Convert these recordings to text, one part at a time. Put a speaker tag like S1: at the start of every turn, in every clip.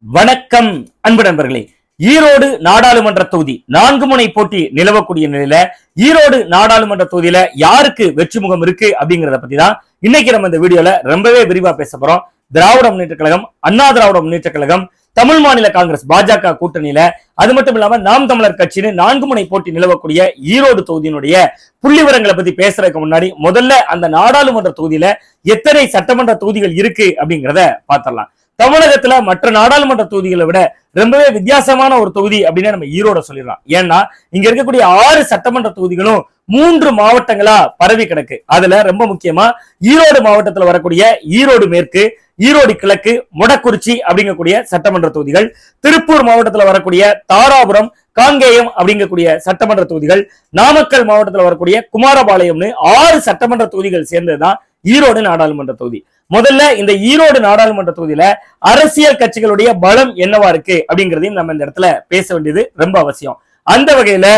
S1: வணக்கம் அன்பு நண்பர்களே. ஈரோடு நாடாளுமன்ற தொகுதி 4 முனை போட்டி நிலவக்கூடிய நிலையில ஈரோடு நாடாளுமன்ற தொகுதியில யாருக்கு வெற்றி முகம் இருக்கு அப்படிங்கறத பத்தி தான் இன்னைக்கு நம்ம இந்த வீடியோல ரொம்பவே விரிவா பேச போறோம். திராவிட முன்னேற்ற கழகம், அண்ணா திராவிட முன்னேற்ற கழகம், தமிழ் மாநில காங்கிரஸ் பாஜக கூட்டணியில, அது மட்டும் இல்லாம நாம் தமிழர் கட்சின்னு 4 முனை போட்டி நிலவக்கூடிய ஈரோடு தொகுதியினுடைய புள்ளி விவரங்களை பத்தி பேசுறதுக்கு முன்னாடி முதல்ல அந்த நாடாளுமன்ற தொகுதியில எத்தனை சட்டமன்ற தொகுதிகள் இருக்கு அப்படிங்கறத பாத்திரலாம். தமிழகத்துல மற்ற நாடாளுமன்ற தொகுதிகளை விட ரொம்பவே வித்தியாசமான ஒரு தொகுதி அப்படின்னு நம்ம ஈரோட சொல்லிடலாம். ஏன்னா இங்க இருக்கக்கூடிய 6 சட்டமன்ற தொகுதிகளும் 3 மாவட்டங்களா பரவி கிடக்கு. அதுல ரொம்ப முக்கியமா ஈரோடு மாவட்டத்துல வரக்கூடிய ஈரோடு மேற்கு, ஈரோடு கிழக்கு, மொடக்குறிச்சி அப்படிங்கக்கூடிய சட்டமன்ற தொகுதிகள், திருப்பூர் மாவட்டத்துல வரக்கூடிய தாராபுரம், காங்கேயம் அப்படிங்கக்கூடிய சட்டமன்ற தொகுதிகள், நாமக்கல் மாவட்டத்துல வரக்கூடிய குமாரபாளையம்னு 6 சட்டமன்ற தொகுதிகள் சேர்ந்ததுதான் ஈரோடு நாடாளுமன்ற தொகுதி. முதல்ல இந்த ஈரோடு நாடாளுமன்ற தொகுதியில அரசியல் கட்சிகளுடைய பலம் என்னவா இருக்கு அப்படிங்கறதையும் நம்ம இந்த இடத்துல பேச வேண்டியது ரொம்ப அவசியம். அந்த வகையில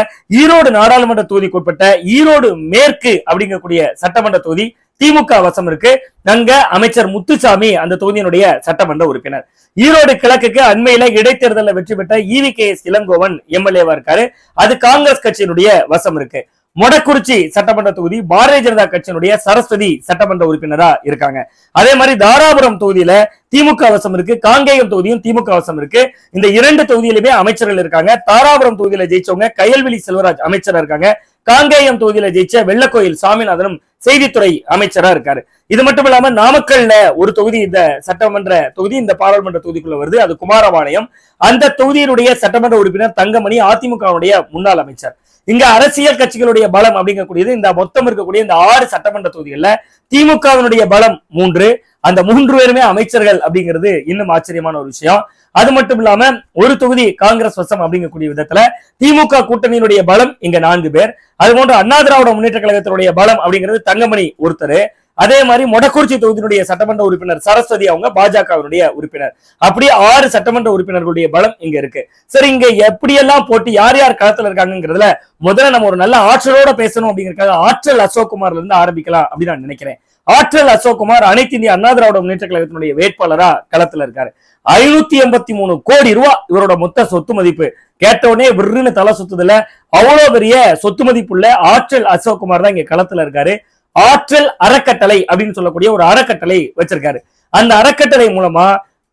S1: ஈரோடு நாடாளுமன்ற தொகுதிக்குட்பட்ட ஈரோடு மேற்கு அப்படிங்கக்கூடிய சட்டமன்ற தொகுதி திமுக வசம் இருக்கு. அங்க அமைச்சர் முத்துசாமி அந்த தொகுதியினுடைய சட்டமன்ற உறுப்பினர். ஈரோடு கிழக்குக்கு அண்மையில இடைத்தேர்தலில் வெற்றி பெற்ற EVKS இளங்கோவன் எம்எல்ஏவா இருக்காரு. அது காங்கிரஸ் கட்சியினுடைய வசம் இருக்கு. மொடக்குறிச்சி சட்டமன்ற தொகுதி பாரதிய ஜனதா கட்சியினுடைய சரஸ்வதி சட்டமன்ற உறுப்பினரா இருக்காங்க. அதே மாதிரி தாராபுரம் தொகுதியில திமுக வசம் இருக்கு. காங்கேயம் தொகுதியும் திமுக வசம் இருக்கு. இந்த 2 தொகுதியிலுமே அமைச்சர்கள் இருக்காங்க. தாராபுரம் தொகுதியில ஜெயிச்சவங்க கயல்விழி செல்வராஜ் அமைச்சரா இருக்காங்க. காங்கேயம் தொகுதியில ஜெயிச்ச வெள்ளக்கோயில் சாமிநாதனும் செய்தித்துறை அமைச்சரா இருக்காரு. இது மட்டும் இல்லாம நாமக்கல்ல ஒரு தொகுதி, இந்த சட்டமன்ற தொகுதி இந்த பாராளுமன்ற தொகுதிக்குள்ள வருது. அது குமாரபாளையம். அந்த தொகுதியினுடைய சட்டமன்ற உறுப்பினர் தங்கமணி அதிமுகவுடைய முன்னாள் அமைச்சர். இங்க அரசியல் கட்சிகளுடைய பலம் அப்படிங்கக்கூடியது இந்த மொத்தம் இருக்கக்கூடிய இந்த 6 சட்டமன்ற தொகுதிகள்ல திமுகவினுடைய பலம் 3. அந்த 3 பேருமே அமைச்சர்கள் அப்படிங்கிறது இன்னும் ஆச்சரியமான ஒரு விஷயம். அது மட்டும் இல்லாம ஒரு தொகுதி காங்கிரஸ் வசம் அப்படிங்கக்கூடிய விதத்துல திமுக கூட்டணியினுடைய பலம் இங்க 4 பேர். அது போன்ற அண்ணா திராவிட முன்னேற்ற கழகத்தினுடைய பலம் அப்படிங்கிறது தங்கமணி ஒருத்தர். அதே மாதிரி மொடக்குறிச்சி தொகுதியினுடைய சட்டமன்ற உறுப்பினர் சரஸ்வதி அவங்க பாஜகவினுடைய உறுப்பினர். அப்படி 6 சட்டமன்ற உறுப்பினர்களுடைய பலம் இங்க இருக்கு. சரி, இங்க எப்படியெல்லாம் போட்டி, யார் யார் களத்துல இருக்காங்கிறதுல முதல்ல நம்ம ஒரு நல்ல ஆற்றலோட பேசணும் அப்படிங்கறதுக்காக ஆற்றல் அசோக்குமார்ல இருந்து ஆரம்பிக்கலாம் அப்படின்னு நான் நினைக்கிறேன். ஆற்றல் அசோக்குமார் அனைத்து இந்திய அண்ணா திராவிட முன்னேற்ற கழகத்தினுடைய வேட்பாளரா களத்துல இருக்காரு. 583 கோடி ரூபாய் இவரோட மொத்த சொத்து மதிப்பு. கேட்ட உடனே விருன்னு தலை சுத்துதுல அவ்வளவு பெரிய சொத்து மதிப்புள்ள ஆற்றல் அசோக்குமார் தான் இங்க களத்துல இருக்காரு. ஆற்றல் அறக்கட்டளை அப்படின்னு சொல்லக்கூடிய ஒரு அறக்கட்டளை வச்சிருக்காரு. அந்த அறக்கட்டளை மூலமா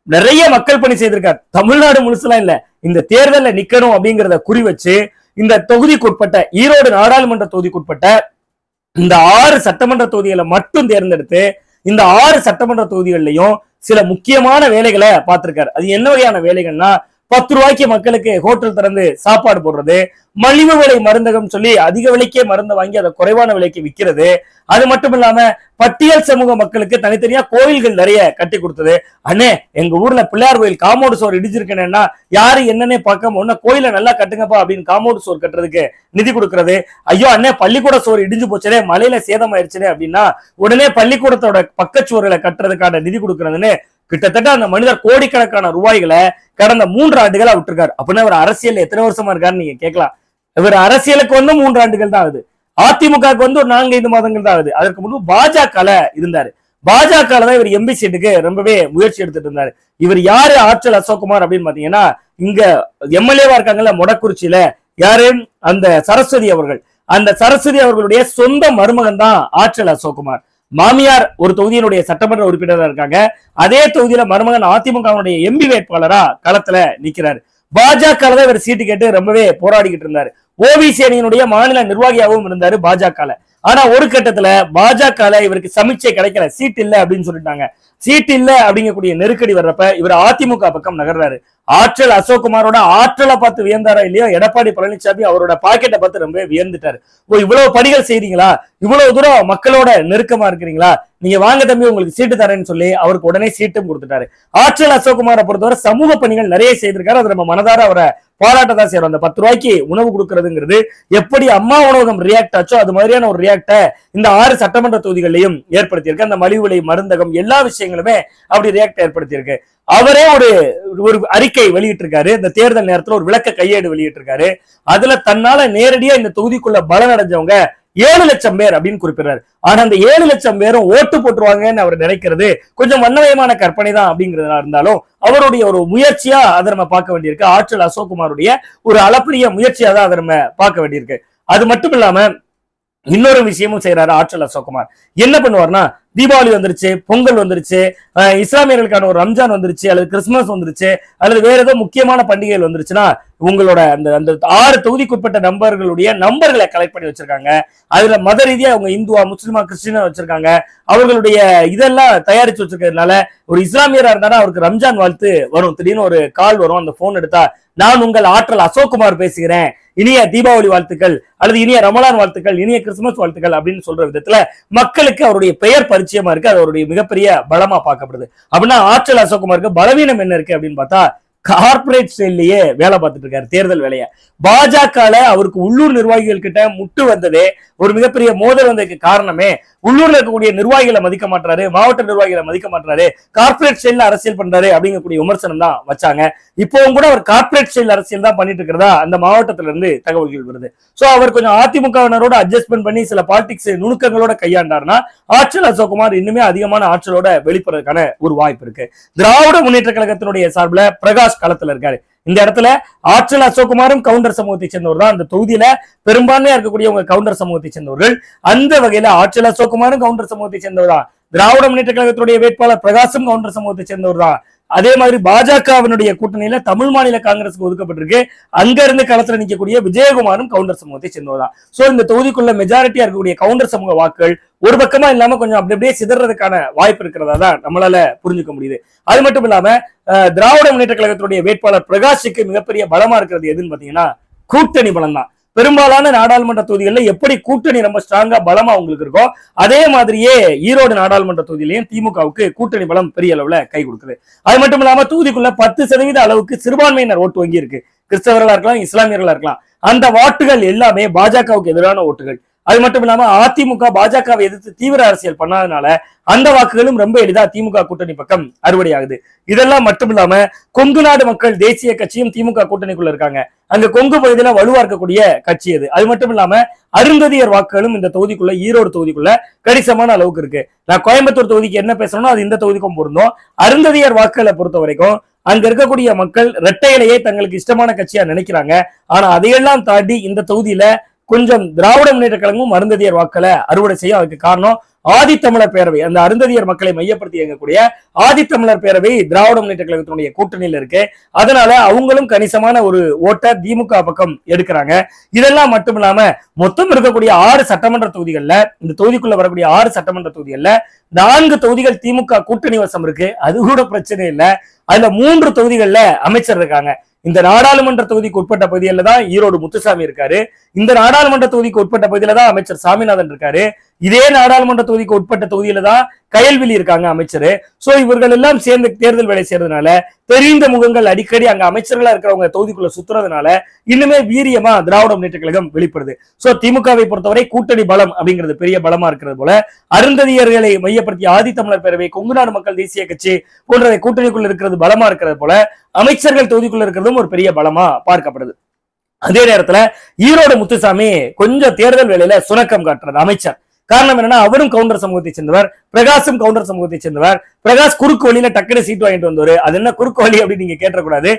S1: நிறைய மக்கள் பணி செய்திருக்காரு. தமிழ்நாடு முழுசுலாம் இல்ல, இந்த தேர்தலில் நிக்கணும் அப்படிங்கிறத குறி வச்சு இந்த தொகுதிக்குட்பட்ட ஈரோடு நாடாளுமன்ற தொகுதிக்குட்பட்ட இந்த 6 சட்டமன்ற தொகுதிகளை மட்டும் தேர்ந்தெடுத்து இந்த 6 சட்டமன்ற தொகுதிகள்லயும் சில முக்கியமான வேலைகளை பார்த்திருக்காரு. அது என்ன வகையான வேலைகள்னா, 10 ரூபாய்க்கு மக்களுக்கு ஹோட்டல் திறந்து சாப்பாடு போடுறது, மலிவு விலை மருந்தகம் சொல்லி அதிக விலைக்கே மருந்து வாங்கி அதை குறைவான விலைக்கு விற்கிறது. அது மட்டும் இல்லாம பட்டியல் சமூக மக்களுக்கு தனித்தனியா கோயில்கள் நிறைய கட்டி கொடுத்தது. அண்ணே, எங்க ஊர்ல பிள்ளையார் கோயில் காம்பவுண்ட் சோர் இடிஞ்சிருக்கேன்னா யாரு என்னன்னே பார்க்காம ஒன்ன கோயில நல்லா கட்டுங்கப்பா அப்படின்னு காம்பவுண்ட் சோர் கட்டுறதுக்கு நிதி கொடுக்கறது. ஐயோ அண்ணே, பள்ளிக்கூட சோர் இடிஞ்சு போச்சே, மழையில சேதம் ஆயிடுச்சுனே அப்படின்னா உடனே பள்ளிக்கூடத்தோட பக்கச்சுவர்களை கட்டுறதுக்கான நிதி கொடுக்கறதுன்னு கிட்டத்தட்ட அந்த மனிதர் கோடிக்கணக்கான ரூபாய்களை கடந்த 3 ஆண்டுகளா விட்டுருக்காரு. அப்படின்னா இவர் அரசியல் எத்தனை வருஷமா இருக்காருன்னு நீங்க கேட்கலாம். இவர் அரசியலுக்கு வந்து 3 ஆண்டுகள் தான் ஆகுது. அதிமுகவுக்கு வந்து ஒரு 4-5 மாதங்கள் தான் ஆகுது. அதற்கு முன்பு பாஜக இருந்தாரு. பாஜக தான் இவர் எம்பி சீட்டுக்கு ரொம்பவே முயற்சி எடுத்துட்டு இருந்தாரு. இவர் யாரு ஆற்றல் அசோக்குமார் அப்படின்னு பாத்தீங்கன்னா, இங்க எம்எல்ஏவா இருக்காங்கல்ல மொடக்குறிச்சியில, யாரு, அந்த சரஸ்வதி அவர்கள். அந்த சரஸ்வதி அவர்களுடைய சொந்த மருமகன் தான் ஆற்றல் அசோக்குமார். மாமியார் ஒரு தொகுதியினுடைய சட்டமன்ற உறுப்பினராக இருக்காங்க. அதே தொகுதியில மருமகன் அதிமுகவுடைய எம்பி வேட்பாளரா களத்துல நிக்கிறாரு. பாஜக தான் இவர் சீட்டு கேட்டு ரொம்பவே போராடிக்கிட்டு இருந்தாரு. ஓபிசி அணியினுடைய மாநில நிர்வாகியாகவும் இருந்தாரு பாஜக. ஆனா ஒரு கட்டத்துல பாஜக இவருக்கு சமீட்சை கிடைக்கல, சீட் இல்ல அப்படின்னு சொல்லிட்டாங்க. சீட் இல்ல அப்படிங்கக்கூடிய நெருக்கடி வர்றப்ப இவர் அதிமுக பக்கம் நகர்றாரு. ஆற்றல் அசோக்குமாரோட ஆற்றலை பார்த்து வியந்தாரா இல்லையோ, எடப்பாடி பழனிசாமி அவரோட பாக்கெட்டை பார்த்து ரொம்ப வியந்துட்டாரு. ஓ, இவ்வளவு பணிகள் செய்றீங்களா, இவ்வளவு தூரம் மக்களோட நெருக்கமா இருக்கிறீங்களா, நீங்க வாங்க தம்பி உங்களுக்கு சீட்டு தரேன்னு சொல்லி அவருக்கு உடனே சீட்டும் கொடுத்துட்டாரு. ஆற்றல் அசோக்குமாரை பொறுத்தவரை சமூக பணிகள் நிறைய செய்திருக்காரு. அது நம்ம மனதார அவரை பாராட்டதான் செய்யறோம். அந்த 10 ரூபாய்க்கு உணவு கொடுக்கறதுங்கிறது எப்படி அம்மா உணவகம் ரியாக்ட் ஆச்சோ அது மாதிரியான ஒரு ரியாக்ட இந்த 6 சட்டமன்ற தொகுதிகளையும் ஏற்படுத்தியிருக்கு. அந்த மலிவு விலை மருந்தகம் எல்லா விஷயங்களுமே அப்படி ரியாக்ட் ஏற்படுத்தியிருக்கு. அவரே ஒரு அறிக்கை வெளியிட்டு இருக்காரு. இந்த தேர்தல் நேரத்துல ஒரு விளக்க கையேடு வெளியிட்டு இருக்காரு. அதுல தன்னால நேரடியா இந்த தொகுதிக்குள்ள பலன் அடைஞ்சவங்க 7 லட்சம் பேர் அப்படின்னு குறிப்பிடுறாரு. ஆனா அந்த 7 லட்சம் பேரும் ஓட்டு போட்டுருவாங்கன்னு அவர் நினைக்கிறது கொஞ்சம் வண்ணமயமான கற்பனை தான் அப்படிங்கிறதா இருந்தாலும் அவருடைய ஒரு முயற்சியா அதை நம்ம பார்க்க வேண்டியிருக்கு. ஆற்றல் அசோக்குமாருடைய ஒரு அளப்பரிய முயற்சியா தான் அதை நம்ம பார்க்க வேண்டியிருக்கு. அது மட்டும் இல்லாம இன்னொரு விஷயமும் செய்யறாரு ஆற்றல் அசோக்குமார். என்ன பண்ணுவார்னா, தீபாவளி வந்துருச்சு, பொங்கல் வந்துருச்சு, இஸ்லாமியர்களுக்கான ஒரு ரம்ஜான் வந்துருச்சு, அல்லது கிறிஸ்துமஸ் வந்துருச்சு, அல்லது வேற ஏதோ முக்கியமான பண்டிகைகள் வந்துருச்சுன்னா உங்களோட அந்த 6 தொகுதிக்குட்பட்ட நம்பர்களை கலெக்ட் பண்ணி வச்சிருக்காங்க. அதுல மத ரீதியா அவங்க இந்துவா, முஸ்லிமா, கிறிஸ்டினா வச்சிருக்காங்க. அவர்களுடைய இதெல்லாம் தயாரிச்சு வச்சிருக்கிறதுனால ஒரு இஸ்லாமியரா இருந்தாலும் அவருக்கு ரம்ஜான் வாழ்த்து வரும். திடீர்னு ஒரு கால் வரும். அந்த போன் எடுத்தா, நான் உங்கள் ஆற்றல் அசோக்குமார் பேசுகிறேன், இனிய தீபாவளி வாழ்த்துக்கள், அல்லது இனிய ரமலான் வாழ்த்துக்கள், இனிய கிறிஸ்துமஸ் வாழ்த்துக்கள் அப்படின்னு சொல்ற விதத்துல மக்களுக்கு அவருடைய பெயர் பரிச்சயமா இருக்கு. அது அவருடைய மிகப்பெரிய பலமா பார்க்கப்படுது. அப்படின்னா ஆற்றல் அசோக்குமாருக்கு பலவீனம் என்ன இருக்கு அப்படின்னு பார்த்தா, கார்பரேட் ஸ்டைல்லயே வேலை பார்த்துட்டு இருக்காரு தேர்தல் வேலையை. பாஜகல அவருக்கு உள்ளூர் நிர்வாகிகள் கிட்ட முட்டு வந்ததே, ஒரு மிகப்பெரிய மோதல் வந்ததுக்கு காரணமே உள்ளூர்ல இருக்கக்கூடிய நிர்வாகிகளை மதிக்க மாட்டாரு, மாவட்ட நிர்வாகிகளை மதிக்க மாட்டாரு, கார்பரேட் ஸ்டைல்ல அரசியல் பண்றாரு அப்படிங்கக்கூடிய விமர்சனம் தான் வச்சாங்க. இப்பவும் கூட அவர் கார்பரேட் ஸ்டைல் அரசியல் தான் பண்ணிட்டு இருக்கிறதா அந்த மாவட்டத்துல இருந்து தகவல்கள் வருது. சோ அவர் கொஞ்சம் அதிமுகவினரோட அட்ஜஸ்ட்மெண்ட் பண்ணி சில பாலிடிக்ஸ் நுணுக்கங்களோட கையாண்டாருன்னா ஆற்றல் அசோக்குமார் இன்னுமே அதிகமான ஆற்றலோட வெளிப்படுறதுக்கான ஒரு வாய்ப்பு இருக்கு. திராவிட முன்னேற்ற கழகத்தினுடைய சார்பில் பிரகாஷ் களத்துல இருக்காரு. இந்த இடத்துல ஆற்றல் அசோக்குமாரும் கவுண்டர் சமூகத்தை சேர்ந்தவர் தான். அந்த தொகுதியில பெரும்பான்மையா இருக்கக்கூடியவங்க கவுண்டர் சமூகத்தை சேர்ந்தவர்கள். அந்த வகையில ஆற்றல் அசோக்குமாரும் கவுண்டர் சமூகத்தை சேர்ந்தவர் தான். திராவிட முன்னேற்ற கழகத்துடைய வேட்பாளர் பிரகாஷும் கவுண்டர் சமூகத்தை சேர்ந்தவர் தான். அதே மாதிரி பாஜகவினுடைய கூட்டணியில தமிழ் மாநில காங்கிரஸுக்கு ஒதுக்கப்பட்டிருக்கு. அங்க இருந்து களத்துல நிற்கக்கூடிய விஜயகுமாரும் கவுண்டர் சமூகத்தை சேர்ந்தவர்தான். சோ இந்த தொகுதிக்குள்ள மெஜாரிட்டியா இருக்கக்கூடிய கவுண்டர் சமூக வாக்குகள் ஒரு பக்கமா இல்லாம கொஞ்சம் அப்படியே சிதறதுக்கான வாய்ப்பு இருக்கிறதா தான் நம்மளால புரிஞ்சுக்க முடியுது. அது மட்டும் இல்லாம திராவிட முன்னேற்ற கழகத்துடைய வேட்பாளர் பிரகாஷுக்கு மிகப்பெரிய பலமா இருக்கிறது எதுன்னு பாத்தீங்கன்னா கூட்டணி பலம் தான். பெரும்பாலான நாடாளுமன்ற தொகுதிகளில் எப்படி கூட்டணி ரொம்ப ஸ்ட்ராங்கா பலமா உங்களுக்கு இருக்கோ அதே மாதிரியே ஈரோடு நாடாளுமன்ற தொகுதியிலையும் திமுகவுக்கு கூட்டணி பலம் பெரிய அளவுல கை கொடுக்குது. அது மட்டும் இல்லாம தொகுதிக்குள்ள 10% அளவுக்கு சிறுபான்மையினர் ஓட்டு வங்கி இருக்கு. கிறிஸ்தவர்களா இருக்கலாம், இஸ்லாமியர்களா இருக்கலாம். அந்த வாட்டுகள் எல்லாமே பாஜகவுக்கு எதிரான ஓட்டுகள். அது மட்டும் இல்லாம அதிமுக பாஜகவை எதிர்த்து தீவிர அரசியல் பண்ணாதனால அந்த வாக்குகளும் ரொம்ப எளிதா திமுக கூட்டணி பக்கம் அறுவடையாகுது. இதெல்லாம் மட்டும் இல்லாம கொங்கு நாடு மக்கள் தேசிய கட்சியும் திமுக கூட்டணிக்குள்ள இருக்காங்க. அங்க கொங்கு பகுதியில வலுவா இருக்கக்கூடிய கட்சி அது. அது மட்டும் இல்லாம அருந்ததியர் வாக்குகளும் இந்த தொகுதிக்குள்ள ஈரோடு தொகுதிக்குள்ள கணிசமான அளவுக்கு இருக்கு. நான் கோயம்புத்தூர் தொகுதிக்கு என்ன பேசணும்னோ அது இந்த தொகுதிக்கும் பொருந்தும். அருந்ததியர் வாக்குகளை பொறுத்த வரைக்கும் அங்க இருக்கக்கூடிய மக்கள் இரட்டை இலையை தங்களுக்கு இஷ்டமான கட்சியா நினைக்கிறாங்க. ஆனா அதையெல்லாம் தாண்டி இந்த தொகுதியில கொஞ்சம் திராவிட முன்னேற்ற கழகமும் அருந்ததியர் வாக்களை அறுவடை செய்யும். அதுக்கு காரணம் ஆதித்தமிழர் பேரவை, அந்த அருந்ததியர் மக்களை மையப்படுத்தி இயங்கக்கூடிய ஆதித்தமிழர் பேரவை திராவிட முன்னேற்ற கழகத்தினுடைய கூட்டணியில இருக்கு. அதனால அவங்களும் கணிசமான ஒரு ஓட்டை திமுக பக்கம் எடுக்கிறாங்க. இதெல்லாம் மட்டும் இல்லாம மொத்தம் இருக்கக்கூடிய 6 சட்டமன்ற தொகுதிகள்ல, இந்த தொகுதிக்குள்ள வரக்கூடிய 6 சட்டமன்ற தொகுதிகள்ல 4 தொகுதிகள் திமுக கூட்டணி வசம் இருக்கு. அது கூட பிரச்சனை இல்லை. அதுல 3 தொகுதிகள்ல அமைச்சர் இருக்காங்க. இந்த நாடாளுமன்ற தொகுதிக்கு உட்பட்ட பகுதியில தான் ஈரோடு முத்துசாமி இருக்காரு. இந்த நாடாளுமன்ற தொகுதிக்கு உட்பட்ட பகுதியில தான் அமைச்சர் சாமிநாதன் இருக்காரு. இதே நாடாளுமன்ற தொகுதிக்கு உட்பட்ட தொகுதியில தான் கயல்விழி இருக்காங்க அமைச்சர். சோ இவர்கள் எல்லாம் சேர்ந்து தேர்தல் வேலை செய்யறதுனால தெரிந்த முகங்கள் அடிக்கடி அங்க அமைச்சர்களா இருக்கிறவங்க தொகுதிக்குள்ள சுத்துறதுனால இன்னுமே வீரியமா திராவிட முன்னேற்ற கழகம் வெளிப்படுது. சோ திமுகவை பொறுத்தவரை கூட்டணி பலம் அப்படிங்கிறது பெரிய பலமா இருக்கிறது போல, அருந்ததியர்களை மையப்படுத்திய ஆதித்தமிழர் பேரவை, கொங்கு நாடு மக்கள் தேசிய கட்சி போன்றவை கூட்டணிக்குள்ள இருக்கிறது பலமா இருக்கிறது போல, அமைச்சர்கள் தொகுதிக்குள்ள இருக்கிறதும் ஒரு பெரிய பலமா பார்க்கப்படுது. அதே நேரத்துல ஈரோடு முத்துசாமி கொஞ்சம் தேர்தல் வேலையில சுணக்கம் காட்டுறது அமைச்சர். காரணம் என்னன்னா அவரும் கவுண்டர் சமூகத்தை சேர்ந்தவர், பிரகாஷும் கவுண்டர் சமூகத்தை சேர்ந்தவர். பிரகாஷ் குறுக்கு வழியில டக்குனு சீட் வாங்கிட்டு வந்தவர். அது என்ன குறுக்கு வழி அப்படின்னு நீங்க கேட்டக்கூடாது.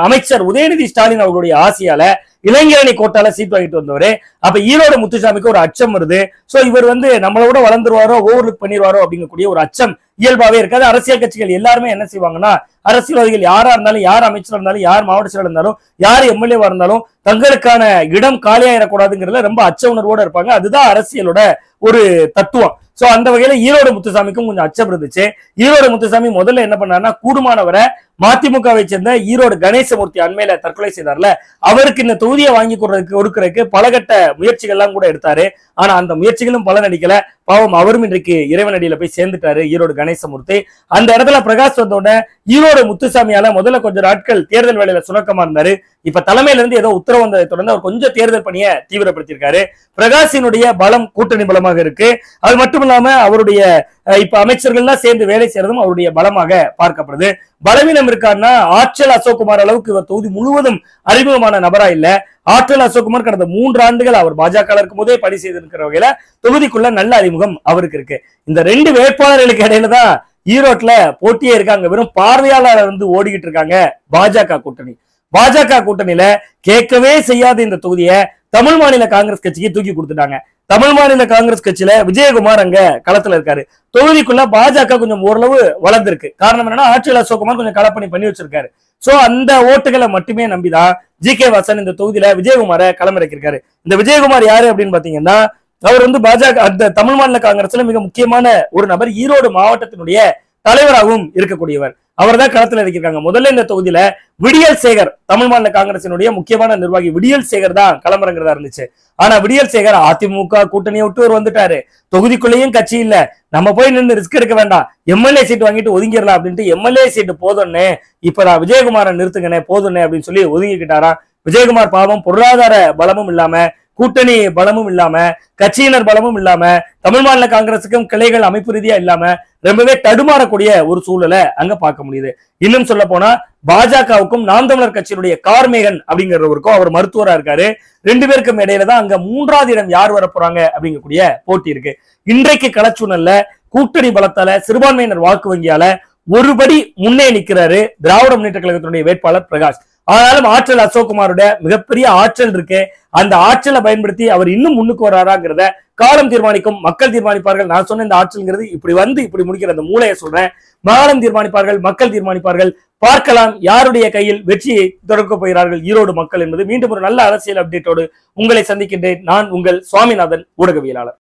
S1: அமைச்சர் உதயநிதி ஸ்டாலின் அவர்களுடைய ஆசையால இளைஞரணி கோட்டால சீட் வாங்கிட்டு வந்தவர். அப்ப ஈரோடு முத்துசாமிக்கு ஒரு அச்சம் வருது. சோ இவர் நம்மளோட வளர்ந்துருவாரோ, ஓவர்லுக் பண்ணிடுவாரோ அப்படிங்கக்கூடிய ஒரு அச்சம் இயல்பாவே இருக்காது. அரசியல் கட்சிகள் எல்லாருமே என்ன செய்வாங்கன்னா, அரசியல்வாதிகள் யாரா இருந்தாலும், யார் அமைச்சரா இருந்தாலும், யார் மாவட்ட செயலர் இருந்தாலும், யார் எம்எல்ஏவா இருந்தாலும் தங்களுக்கான இடம் காலியாயிடக்கூடாதுங்கிறதுல ரொம்ப அச்ச உணர்வோட இருப்பாங்க. அதுதான் அரசியலோட ஒரு தத்துவம். சோ அந்த வகையில ஈரோடு முத்துசாமிக்கும் கொஞ்சம் அச்சம் இருந்துச்சு. ஈரோடு முத்துசாமி முதல்ல என்ன பண்ணாருன்னா, கூடுமானவரை மதிமுகவை சேர்ந்த ஈரோடு கணேசமூர்த்தி அண்மையில தற்கொலை செய்தார்ல, அவருக்கு இந்த தொகுதியை வாங்கி கொடுக்கறதுக்கு பலகட்ட முயற்சிகள் எல்லாம் கூட எடுத்தாரு. ஆனா அந்த முயற்சிகளும் பலன் அடிக்கல. பாவம் அவரும் இன்றைக்கு இறைவனடியில போய் சேர்ந்துட்டாரு ஈரோடு கணேசமூர்த்தி. அந்த இடத்துல பிரகாஷ் வந்தோட ஈரோடு முத்துசாமியால முதல்ல கொஞ்சம் நாட்கள் தேர்தல் வேலையில சுணக்கமா இருந்தாரு. இப்ப தலைமையில இருந்து ஏதோ உத்தரவு வந்ததை தொடர்ந்து அவர் கொஞ்சம் தேர்தல் பணியை தீவிரப்படுத்தியிருக்காரு. பிரகாஷினுடைய பலம் கூட்டணி பலமாக இருக்கு. அது மட்டும் இல்லாம அவருடைய இப்ப அமைச்சர்கள்லாம் சேர்ந்து வேலை செய்யறதும் அவருடைய பலமாக பார்க்கப்படுது. பலவீனம் இருக்காருன்னா ஆற்றல் அசோக்குமார் அளவுக்கு இவர் தொகுதி முழுவதும் அறிமுகமான நபரா இல்ல. ஆற்றல் அசோக்குமார் கடந்த 3 ஆண்டுகள் அவர் பாஜக இருக்கும் போதே பணி செய்திருக்கிற வகையில தொகுதிக்குள்ள நல்ல அறிமுகம் அவருக்கு இருக்கு. இந்த 2 வேட்பாளர்களுக்கு இடையில தான் ஈரோட்ல போட்டியே இருக்காங்க. வெறும் பார்வையாளர் வந்து ஓடிக்கிட்டு இருக்காங்க பாஜக கூட்டணி. பாஜக கூட்டணியில கேட்கவே செய்யாத இந்த தொகுதியை தமிழ் மாநில காங்கிரஸ் கட்சிக்கு தூக்கி கொடுத்துட்டாங்க. தமிழ் மாநில காங்கிரஸ் கட்சியில விஜயகுமார் அங்க களத்துல இருக்காரு. தொகுதிக்குள்ள பாஜக கொஞ்சம் ஓரளவு வளர்ந்திருக்கு. காரணம் என்னன்னா ஆற்றல் அசோக்குமார் கொஞ்சம் களப்பணி பண்ணி வச்சிருக்காரு. சோ அந்த ஓட்டுகளை மட்டுமே நம்பிதான் ஜி.கே. வாசன் இந்த தொகுதியில விஜயகுமாரை களமிறக்கிருக்காரு. இந்த விஜயகுமார் யாரு அப்படின்னு பாத்தீங்கன்னா அவர் வந்து பாஜக அந்த தமிழ் மாநில காங்கிரஸ்ல மிக முக்கியமான ஒரு நபர். ஈரோடு மாவட்டத்தினுடைய தலைவராகவும் இருக்கக்கூடியவர். அவர் தான் களத்துல இருக்காங்க. முதல்ல இந்த தொகுதியில விடியல் சேகர், தமிழ் மாநில காங்கிரசினுடைய முக்கியமான நிர்வாகி விடியல் சேகர் தான் களமிறங்கிறதா இருந்துச்சு. ஆனா விடியல் சேகர் அதிமுக கூட்டணியை விட்டு அவர் வந்துட்டாரு. தொகுதிக்குள்ளேயும் கட்சி இல்ல, நம்ம போய் நின்று ரிஸ்க் எடுக்க வேண்டாம், எம்எல்ஏ சீட் வாங்கிட்டு ஒதுங்கிடலாம் அப்படின்ட்டு எம்எல்ஏ சீட்டு போதும்னு இப்ப நான் விஜயகுமாரை நிறுத்துங்கனே போதும்னு அப்படின்னு சொல்லி ஒதுங்கிக்கிட்டாரா. விஜயகுமார் பாவம் பொருளாதார பலமும் இல்லாம, கூட்டணி பலமும் இல்லாம, கட்சியினர் பலமும் இல்லாம, தமிழ் மாநில காங்கிரசுக்கும் கிளைகள் அமைப்பு ரீதியா இல்லாம ரொம்பவே தடுமாறக்கூடிய ஒரு சூழலை அங்க பார்க்க முடியுது. இன்னும் சொல்ல போனா பாஜகவுக்கும் நாம் தமிழர் கட்சியினுடைய கார்மேகன் அப்படிங்கிறவருக்கும் அவர் மருத்துவரா இருக்காரு. 2 பேருக்கும் இடையில தான் அங்க 3வது இடம் யார் வர போறாங்க அப்படிங்கக்கூடிய போட்டி இருக்கு. இன்றைக்கு களச்சூழல்ல கூட்டணி பலத்தால சிறுபான்மையினர் வாக்கு வங்கியால ஒருபடி முன்னே நிற்கிறாரு திராவிட முன்னேற்ற கழகத்தினுடைய வேட்பாளர் பிரகாஷ். ஆனாலும் ஆற்றல் அசோக்குமாரோட மிகப்பெரிய ஆற்றல் இருக்கு. அந்த ஆற்றலை பயன்படுத்தி அவர் இன்னும் முன்னுக்கு வராராங்கிறத காலம் தீர்மானிக்கும், மக்கள் தீர்மானிப்பார்கள். நான் சொன்ன இந்த ஆற்றல்ங்கிறது இப்படி வந்து இப்படி முடிக்கிற அந்த மூளையை சொல்றேன். காலம் தீர்மானிப்பார்கள், மக்கள் தீர்மானிப்பார்கள். பார்க்கலாம் யாருடைய கையில் வெற்றியை தொடக்க போகிறார்கள் ஈரோடு மக்கள் என்பது. மீண்டும் ஒரு நல்ல அரசியல் அப்டேட்டோடு உங்களை சந்திக்கின்றேன். நான் உங்கள் சுவாமிநாதன், ஊடகவியலாளர்.